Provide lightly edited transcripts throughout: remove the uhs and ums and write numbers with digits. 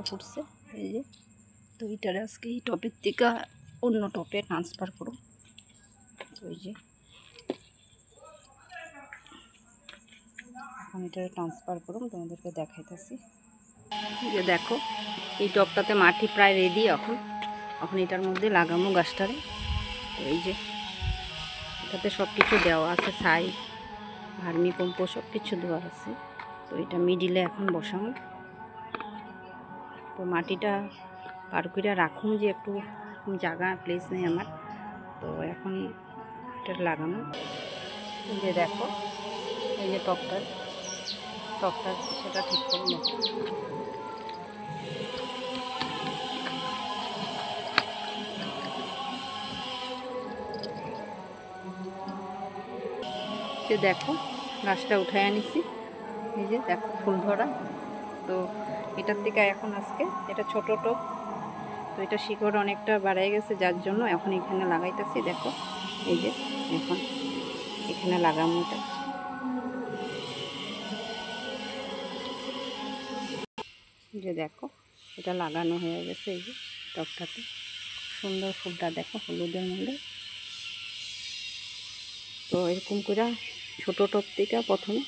ফুটছে এই যে। তো এটারে আজকে এই টপের থেকে অন্য টপে ট্রান্সফার করো। ওই যে এখন এটারে ট্রান্সফার করুন, তোমাদেরকে দেখাইতেছি। যে দেখো এই টপটাতে মাটি প্রায় রেডি। এখন এটার মধ্যে লাগামো গাছটারে। তো এই যে এটাতে সব কিছু দেওয়া আছে, ছাই, ভার্মি কম্পোস্ট সব কিছু দেওয়া আছে। তো এটা মিডিলে এখন বসাবো। তো মাটিটা পার করে রাখুন, যে একটু জায়গা প্লেস নেই আমার। তো এখন এটা লাগানো। এই যে দেখো এই যে টপটা সেটা ঠিক করে নেব। যে দেখো গাছটা উঠায় আনিছি, এই যে দেখো ফুল ধরা। তো এটার থেকে এখন আজকে এটা ছোট টপ, তো এটা শিকড় অনেকটা বাড়াই গেছে, যার জন্য এখন এখানে লাগাইতেছি। দেখো এই যে এখন এখানে লাগাবো এটা। যে দেখো এটা লাগানো হয়ে গেছে এই যে টপটাতে। সুন্দর ফুলটা দেখো হলুদের মধ্যে। তো এরকম করে ছোট টপ থেকে প্রথমে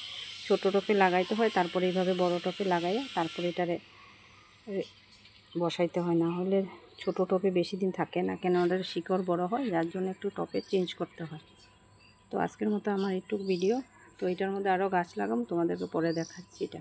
ছোট টপে লাগাইতে হয়, তারপরে এইভাবে বড় টপে লাগাইয়া তারপরে এটারে বসাইতে হয়, না হলে ছোট টপে বেশি দিন থাকে না, কেন ওদের শিকড় বড় হয়, যার জন্য একটু টপে চেঞ্জ করতে হয়। তো আজকের মতো আমার একটু ভিডিও। তো এটার মধ্যে আরও গাছ লাগাবো, তোমাদেরকে পরে দেখাচ্ছি এটা।